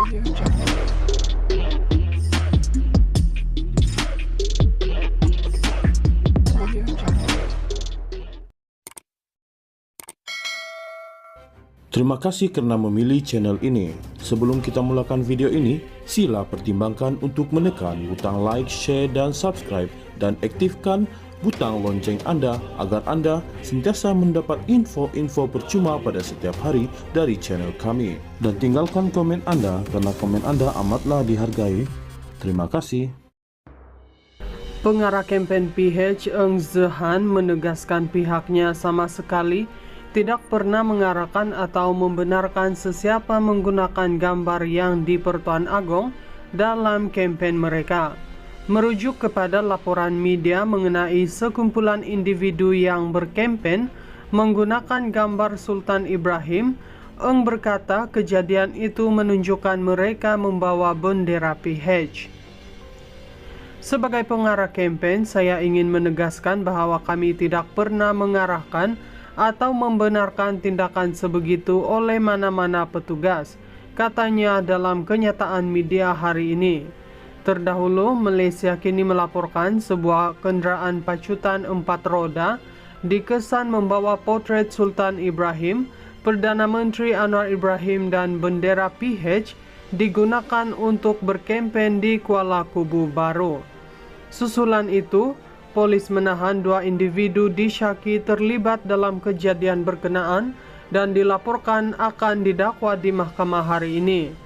Terima kasih karena memilih channel ini. Sebelum kita mulakan video ini, sila pertimbangkan untuk menekan butang like, share, dan subscribe, dan aktifkan butang lonceng Anda agar Anda sentiasa mendapat info-info percuma pada setiap hari dari channel kami. Dan tinggalkan komen Anda karena komen Anda amatlah dihargai. Terima kasih. Pengarah kempen PH Eng Zehan menegaskan pihaknya sama sekali tidak pernah mengarahkan atau membenarkan sesiapa menggunakan gambar yang di-Pertuan Agong dalam kempen mereka. Merujuk kepada laporan media mengenai sekumpulan individu yang berkempen menggunakan gambar Sultan Ibrahim, Eng berkata kejadian itu menunjukkan mereka membawa bendera PH. Sebagai pengarah kempen, saya ingin menegaskan bahwa kami tidak pernah mengarahkan atau membenarkan tindakan sebegitu oleh mana-mana petugas, katanya dalam kenyataan media hari ini. Terdahulu, Malaysia kini melaporkan sebuah kenderaan pacutan 4 roda dikesan membawa potret Sultan Ibrahim, Perdana Menteri Anwar Ibrahim dan bendera PH digunakan untuk berkempen di Kuala Kubu Baru. Susulan itu, polis menahan 2 individu disyaki terlibat dalam kejadian berkenaan dan dilaporkan akan didakwa di mahkamah hari ini.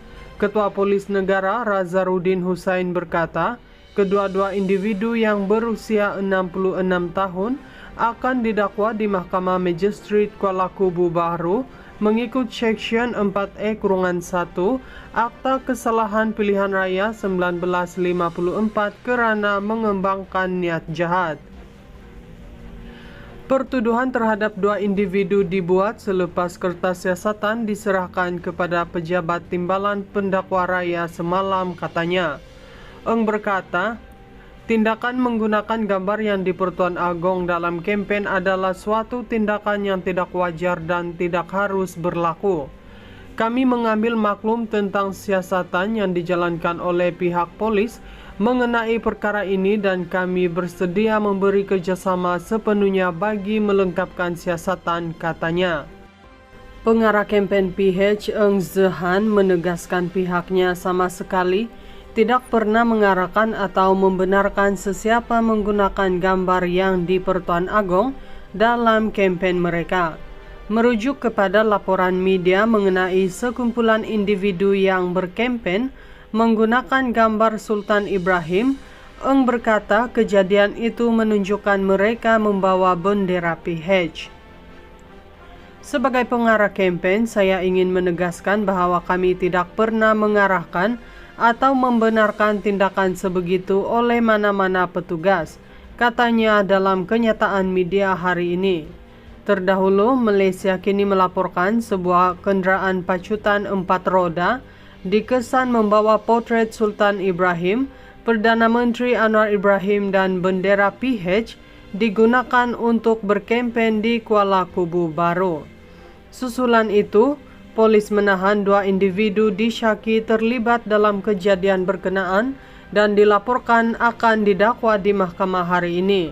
Ketua Polis Negara Razarudin Hussain berkata, kedua-dua individu yang berusia 66 tahun akan didakwa di Mahkamah Magistrate Kuala Kubu Baru mengikut Seksyen 4E-1 Akta Kesalahan Pilihan Raya 1954 kerana mengembangkan niat jahat. Pertuduhan terhadap 2 individu dibuat selepas kertas siasatan diserahkan kepada pejabat timbalan pendakwa raya semalam, katanya. Eng berkata, tindakan menggunakan gambar yang di-Pertuan Agong dalam kempen adalah suatu tindakan yang tidak wajar dan tidak harus berlaku. Kami mengambil maklum tentang siasatan yang dijalankan oleh pihak polis mengenai perkara ini dan kami bersedia memberi kerjasama sepenuhnya bagi melengkapkan siasatan, katanya. Pengarah kempen PH Eng Zehan menegaskan pihaknya sama sekali tidak pernah mengarahkan atau membenarkan sesiapa menggunakan gambar yang di-Pertuan Agong dalam kempen mereka. Merujuk kepada laporan media mengenai sekumpulan individu yang berkempen menggunakan gambar Sultan Ibrahim, Eng berkata kejadian itu menunjukkan mereka membawa bendera PH. Sebagai pengarah kempen, saya ingin menegaskan bahwa kami tidak pernah mengarahkan atau membenarkan tindakan sebegitu oleh mana-mana petugas, katanya dalam kenyataan media hari ini. Terdahulu, Malaysia kini melaporkan sebuah kenderaan pacutan 4 roda dikesan membawa potret Sultan Ibrahim, Perdana Menteri Anwar Ibrahim dan bendera PH digunakan untuk berkempen di Kuala Kubu Baru. Susulan itu, polis menahan 2 individu disyaki terlibat dalam kejadian berkenaan dan dilaporkan akan didakwa di mahkamah hari ini.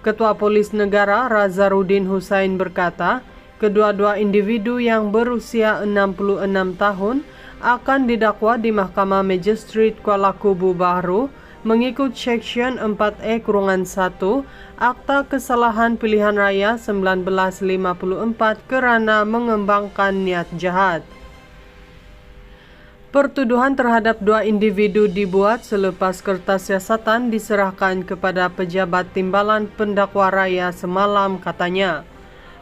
Ketua Polis Negara Razarudin Hussain berkata, kedua-dua individu yang berusia 66 tahun akan didakwa di Mahkamah Magistrate Kuala Kubu Baru mengikut Seksyen 4E-1 Akta Kesalahan Pilihan Raya 1954 kerana mengembangkan niat jahat. Pertuduhan terhadap 2 individu dibuat selepas kertas siasatan diserahkan kepada pejabat timbalan pendakwa raya semalam, katanya.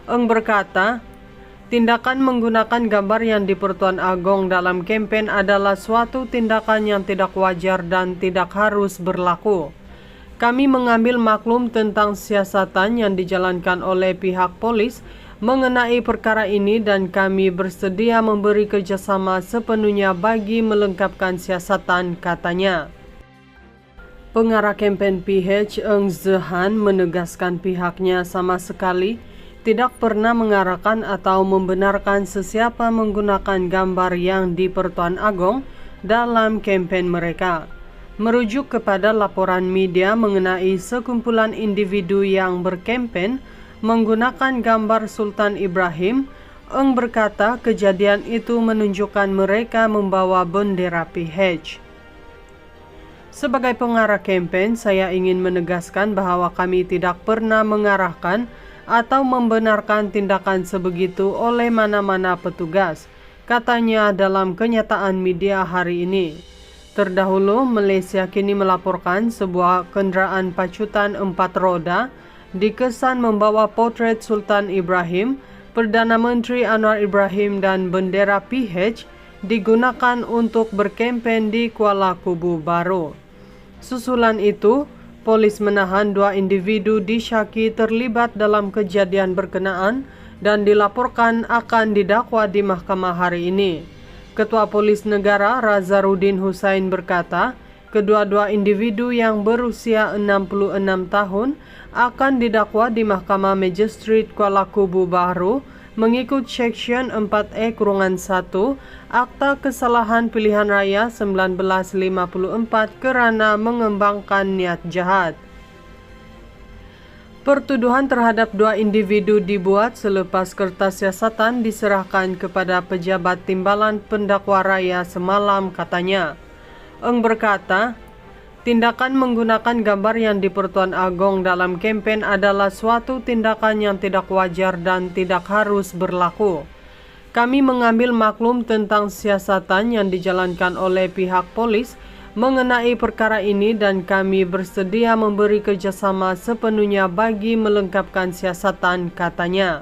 Eng berkata, tindakan menggunakan gambar yang di-Pertuan Agong dalam kempen adalah suatu tindakan yang tidak wajar dan tidak harus berlaku. Kami mengambil maklum tentang siasatan yang dijalankan oleh pihak polis mengenai perkara ini dan kami bersedia memberi kerjasama sepenuhnya bagi melengkapkan siasatan, katanya. Pengarah kempen PH Eng Zehan menegaskan pihaknya sama sekali tidak pernah mengarahkan atau membenarkan sesiapa menggunakan gambar yang di-Pertuan Agong dalam kampen mereka. Merujuk kepada laporan media mengenai sekumpulan individu yang berkampen menggunakan gambar Sultan Ibrahim, Eng berkata kejadian itu menunjukkan mereka membawa bendera PH. Sebagai pengarah kampen, saya ingin menegaskan bahwa kami tidak pernah mengarahkan atau membenarkan tindakan sebegitu oleh mana-mana petugas, katanya dalam kenyataan media hari ini. Terdahulu, Malaysia kini melaporkan sebuah kenderaan pacutan 4 roda dikesan membawa potret Sultan Ibrahim, Perdana Menteri Anwar Ibrahim dan bendera PH digunakan untuk berkempen di Kuala Kubu Baru. Susulan itu, polis menahan 2 individu disyaki terlibat dalam kejadian berkenaan dan dilaporkan akan didakwa di mahkamah hari ini. Ketua Polis Negara Razarudin Hussain berkata, kedua-dua individu yang berusia 66 tahun akan didakwa di Mahkamah Magistrate Kuala Kubu Baru mengikut Seksyen 4E-1 Akta Kesalahan Pilihan Raya 1954 kerana mengembangkan niat jahat. Pertuduhan terhadap 2 individu dibuat selepas kertas siasatan diserahkan kepada pejabat timbalan pendakwa raya semalam, katanya. Eng berkata, tindakan menggunakan gambar yang di-Pertuan Agong dalam kempen adalah suatu tindakan yang tidak wajar dan tidak harus berlaku. Kami mengambil maklum tentang siasatan yang dijalankan oleh pihak polis mengenai perkara ini dan kami bersedia memberi kerjasama sepenuhnya bagi melengkapkan siasatan, katanya.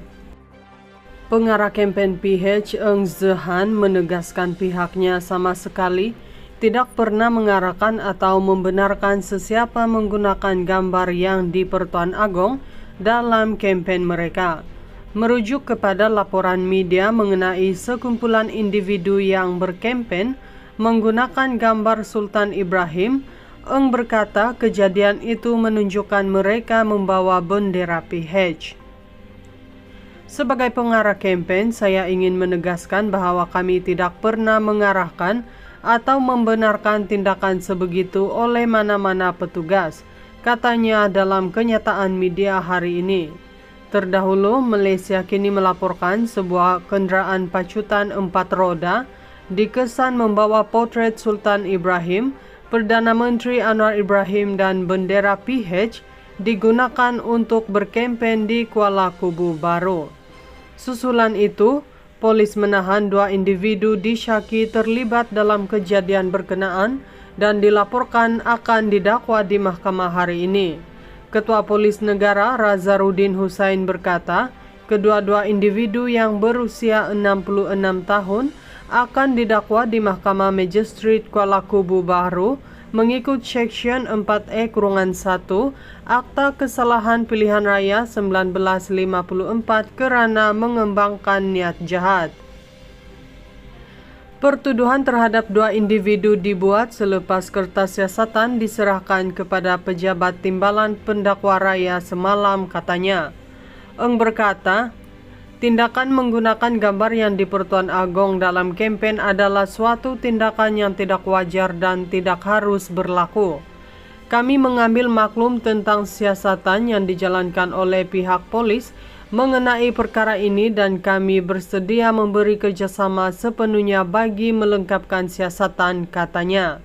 Pengarah kempen PH Eng Zehan menegaskan pihaknya sama sekali tidak pernah mengarahkan atau membenarkan sesiapa menggunakan gambar yang di Pertuan Agong dalam kempen mereka. Merujuk kepada laporan media mengenai sekumpulan individu yang berkempen menggunakan gambar Sultan Ibrahim, Eng berkata kejadian itu menunjukkan mereka membawa bendera PH. Sebagai pengarah kempen, saya ingin menegaskan bahwa kami tidak pernah mengarahkan atau membenarkan tindakan sebegitu oleh mana-mana petugas, katanya dalam kenyataan media hari ini. Terdahulu, Malaysia kini melaporkan sebuah kenderaan pacutan 4 roda dikesan membawa potret Sultan Ibrahim, Perdana Menteri Anwar Ibrahim dan bendera PH digunakan untuk berkempen di Kuala Kubu Baru. Susulan itu, polis menahan 2 individu disyaki terlibat dalam kejadian berkenaan dan dilaporkan akan didakwa di mahkamah hari ini. Ketua Polis Negara Razarudin Hussain berkata, kedua-dua individu yang berusia 66 tahun akan didakwa di Mahkamah Magistrate Kuala Kubu Baru mengikut Seksyen 4E-1 Akta Kesalahan Pilihan Raya 1954 kerana mengembangkan niat jahat. Pertuduhan terhadap 2 individu dibuat selepas kertas siasatan diserahkan kepada pejabat timbalan pendakwa raya semalam, katanya. Eng berkata, tindakan menggunakan gambar yang di Pertuan Agong dalam kempen adalah suatu tindakan yang tidak wajar dan tidak harus berlaku. Kami mengambil maklum tentang siasatan yang dijalankan oleh pihak polis mengenai perkara ini dan kami bersedia memberi kerjasama sepenuhnya bagi melengkapkan siasatan, katanya.